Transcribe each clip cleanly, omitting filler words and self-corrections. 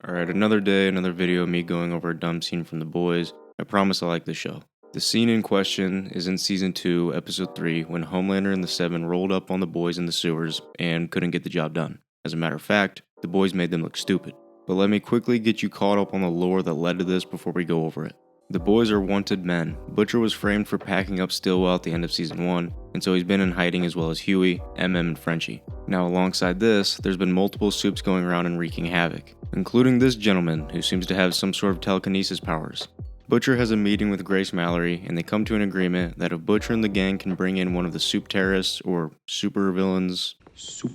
Alright, another day, another video of me going over a dumb scene from The Boys. I promise I like this show. The scene in question is in Season 2, Episode 3, when Homelander and the Seven rolled up on the boys in the sewers and couldn't get the job done. As a matter of fact, the boys made them look stupid. But let me quickly get you caught up on the lore that led to this before we go over it. The boys are wanted men. Butcher was framed for packing up Stillwell at the end of Season 1, and so he's been in hiding as well as Huey, MM, and Frenchie. Now alongside this, there's been multiple soups going around and wreaking havoc, including this gentleman who seems to have some sort of telekinesis powers. Butcher has a meeting with Grace Mallory, and they come to an agreement that if Butcher and the gang can bring in one of the soup terrorists or super villains, she'll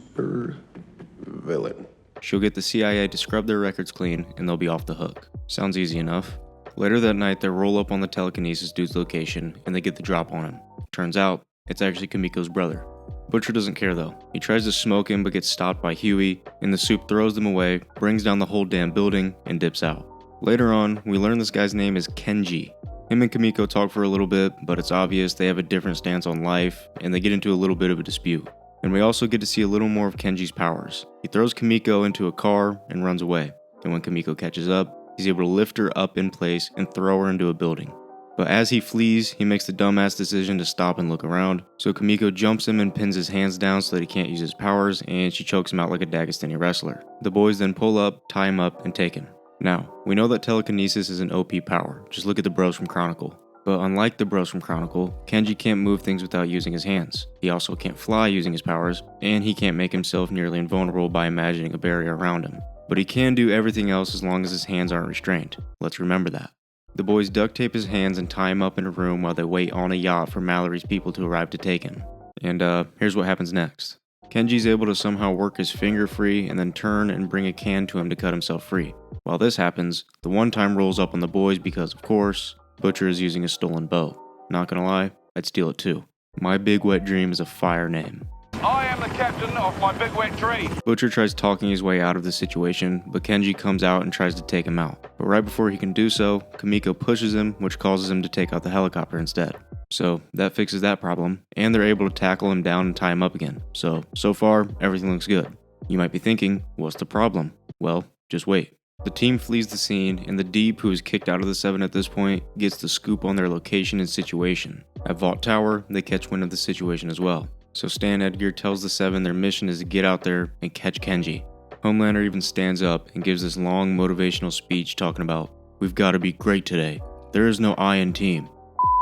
get the CIA to scrub their records clean and they'll be off the hook. Sounds easy enough. Later that night, they roll up on the telekinesis dude's location and they get the drop on him. Turns out, it's actually Kimiko's brother. Butcher doesn't care though. He tries to smoke him but gets stopped by Huey, and the soup throws them away, brings down the whole damn building, and dips out. Later on, we learn this guy's name is Kenji. Him and Kimiko talk for a little bit, but it's obvious they have a different stance on life, and they get into a little bit of a dispute. And we also get to see a little more of Kenji's powers. He throws Kimiko into a car and runs away, and when Kimiko catches up, he's able to lift her up in place and throw her into a building. But as he flees, he makes the dumbass decision to stop and look around, so Kimiko jumps him and pins his hands down so that he can't use his powers, and she chokes him out like a Dagestani wrestler. The boys then pull up, tie him up, and take him. Now, we know that telekinesis is an OP power, just look at the bros from Chronicle. But unlike the bros from Chronicle, Kenji can't move things without using his hands. He also can't fly using his powers, and he can't make himself nearly invulnerable by imagining a barrier around him. But he can do everything else as long as his hands aren't restrained. Let's remember that. The boys duct tape his hands and tie him up in a room while they wait on a yacht for Mallory's people to arrive to take him. And here's what happens next. Kenji's able to somehow work his finger free and then turn and bring a can to him to cut himself free. While this happens, the one time rolls up on the boys because, of course, Butcher is using a stolen bow. Not gonna lie, I'd steal it too. My Big Wet Dream is a fire name. I am the captain of my big wet dream. Butcher tries talking his way out of the situation, but Kenji comes out and tries to take him out. But right before he can do so, Kimiko pushes him, which causes him to take out the helicopter instead. So that fixes that problem, and they're able to tackle him down and tie him up again. So far, everything looks good. You might be thinking, what's the problem? Well, just wait. The team flees the scene, and the Deep, who is kicked out of the Seven at this point, gets the scoop on their location and situation. At Vault Tower, they catch wind of the situation as well. So Stan Edgar tells the Seven their mission is to get out there and catch Kenji. Homelander even stands up and gives this long motivational speech talking about, "We've got to be great today. There is no I in team.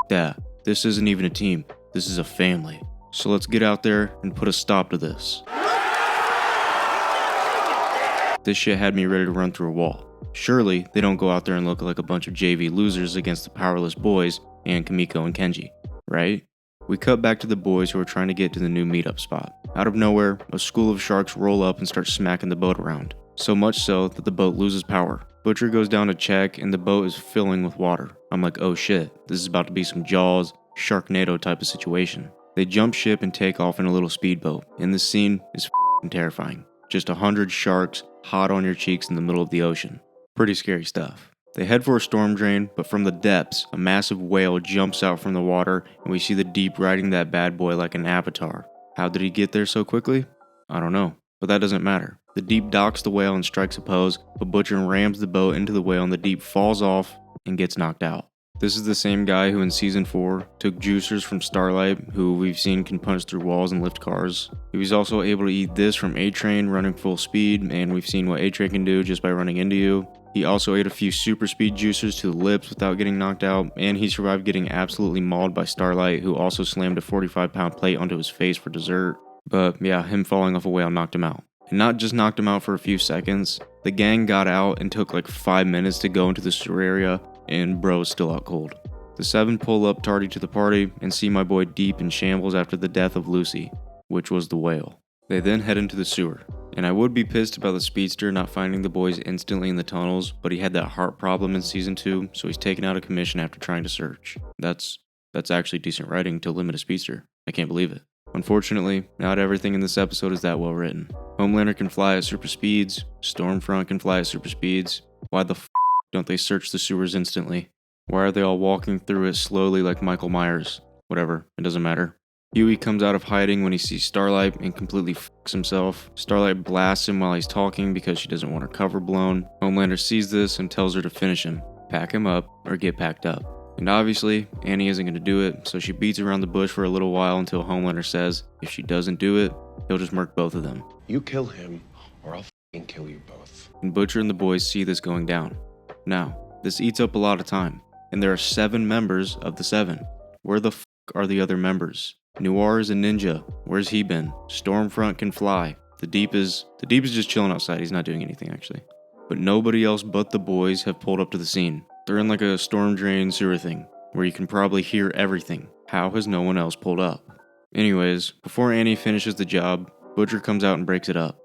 That. This isn't even a team. This is a family. So let's get out there and put a stop to this." This shit had me ready to run through a wall. Surely they don't go out there and look like a bunch of JV losers against the powerless boys and Kimiko and Kenji, right? We cut back to the boys who are trying to get to the new meetup spot. Out of nowhere, a school of sharks roll up and start smacking the boat around. So much so that the boat loses power. Butcher goes down to check and the boat is filling with water. I'm like, oh shit, this is about to be some Jaws, Sharknado type of situation. They jump ship and take off in a little speedboat, and this scene is f***ing terrifying. Just 100 sharks hot on your cheeks in the middle of the ocean. Pretty scary stuff. They head for a storm drain, but from the depths, a massive whale jumps out from the water, and we see the Deep riding that bad boy like an avatar. How did he get there so quickly? I don't know, but that doesn't matter. The Deep docks the whale and strikes a pose, but Butcher rams the boat into the whale and the Deep falls off and gets knocked out. This is the same guy who in Season 4 took juicers from Starlight, who we've seen can punch through walls and lift cars. He was also able to eat this from A-Train running full speed, and we've seen what A-Train can do just by running into you. He also ate a few super speed juicers to the lips without getting knocked out, and he survived getting absolutely mauled by Starlight, who also slammed a 45-pound plate onto his face for dessert. But yeah, him falling off a whale knocked him out. And not just knocked him out for a few seconds, the gang got out and took like 5 minutes to go into the sewer area, and bro is still out cold. The Seven pull up tardy to the party and see my boy Deep in shambles after the death of Lucy, which was the whale. They then head into the sewer. And I would be pissed about the speedster not finding the boys instantly in the tunnels, but he had that heart problem in Season 2, so he's taken out of commission after trying to search. That's actually decent writing to limit a speedster. I can't believe it. Unfortunately, not everything in this episode is that well written. Homelander can fly at super speeds, Stormfront can fly at super speeds. Why the f*** don't they search the sewers instantly? Why are they all walking through it slowly like Michael Myers? Whatever, it doesn't matter. Huey comes out of hiding when he sees Starlight and completely fucks himself. Starlight blasts him while he's talking because she doesn't want her cover blown. Homelander sees this and tells her to finish him. Pack him up or get packed up. And obviously, Annie isn't going to do it, so she beats around the bush for a little while until Homelander says if she doesn't do it, he'll just murk both of them. You kill him, or I'll f***ing kill you both. And Butcher and the boys see this going down. Now, this eats up a lot of time, and there are 7 members of the 7. Where the f*** are the other members? Noir is a ninja. Where's he been? Stormfront can fly. The Deep is just chilling outside. He's not doing anything, actually. But nobody else but the boys have pulled up to the scene. They're in like a storm drain sewer thing, where you can probably hear everything. How has no one else pulled up? Anyways, before Annie finishes the job, Butcher comes out and breaks it up.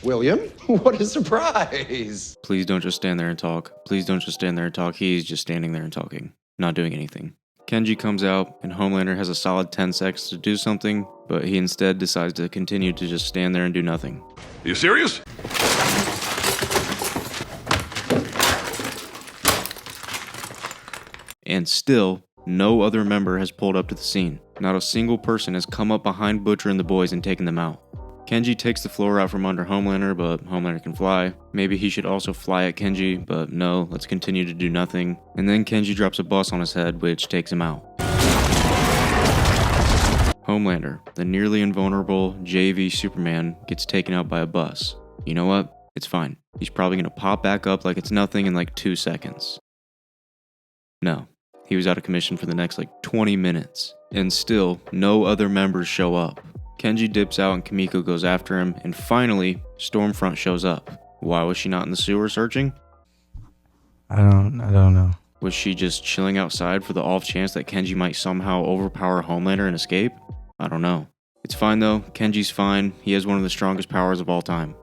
William? What a surprise! Please don't just stand there and talk. Please don't just stand there and talk. He's just standing there and talking, not doing anything. Kenji comes out, and Homelander has a solid 10 seconds to do something, but he instead decides to continue to just stand there and do nothing. Are you serious? And still, no other member has pulled up to the scene. Not a single person has come up behind Butcher and the boys and taken them out. Kenji takes the floor out from under Homelander, but Homelander can fly. Maybe he should also fly at Kenji, but no, let's continue to do nothing. And then Kenji drops a bus on his head, which takes him out. Homelander, the nearly invulnerable JV Superman, gets taken out by a bus. You know what? It's fine. He's probably gonna pop back up like it's nothing in like 2 seconds. No, he was out of commission for the next like 20 minutes. And still, no other members show up. Kenji dips out and Kimiko goes after him, and finally, Stormfront shows up. Why was she not in the sewer searching? I don't know. Was she just chilling outside for the off chance that Kenji might somehow overpower Homelander and escape? I don't know. It's fine though, Kenji's fine. He has one of the strongest powers of all time.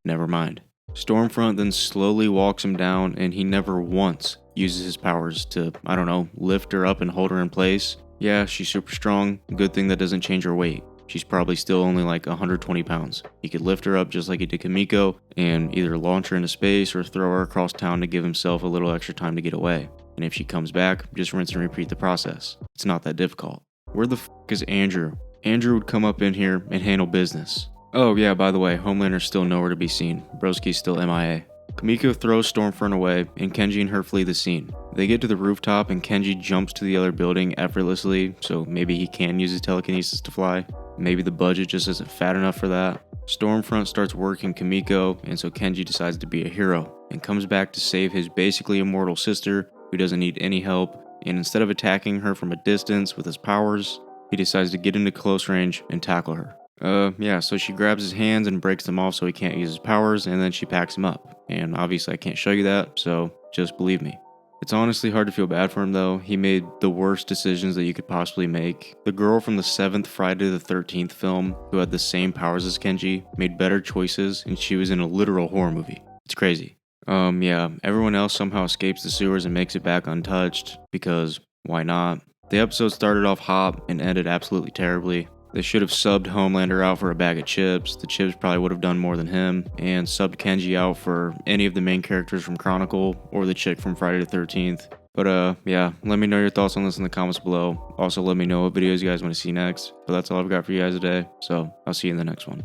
Never mind. Stormfront then slowly walks him down, and he never once uses his powers to, I don't know, lift her up and hold her in place. Yeah, she's super strong. Good thing that doesn't change her weight. She's probably still only like 120 pounds. He could lift her up just like he did Kimiko and either launch her into space or throw her across town to give himself a little extra time to get away. And if she comes back, just rinse and repeat the process. It's not that difficult. Where the f*** is Andrew? Andrew would come up in here and handle business. Oh yeah, by the way, Homelander's still nowhere to be seen. Broski's still MIA. Kimiko throws Stormfront away, and Kenji and her flee the scene. They get to the rooftop, and Kenji jumps to the other building effortlessly, so maybe he can use his telekinesis to fly. Maybe the budget just isn't fat enough for that. Stormfront starts working Kimiko, and so Kenji decides to be a hero, and comes back to save his basically immortal sister, who doesn't need any help, and instead of attacking her from a distance with his powers, he decides to get into close range and tackle her. So she grabs his hands and breaks them off so he can't use his powers, and then she packs him up. And obviously I can't show you that, so just believe me. It's honestly hard to feel bad for him though. He made the worst decisions that you could possibly make. The girl from the 7th Friday the 13th film, who had the same powers as Kenji, made better choices, and she was in a literal horror movie. It's crazy. Everyone else somehow escapes the sewers and makes it back untouched, because why not? The episode started off hot and ended absolutely terribly. They should have subbed Homelander out for a bag of chips. The chips probably would have done more than him, and subbed Kenji out for any of the main characters from Chronicle or the chick from Friday the 13th. But let me know your thoughts on this in the comments below. Also, let me know what videos you guys want to see next. But that's all I've got for you guys today, so I'll see you in the next one.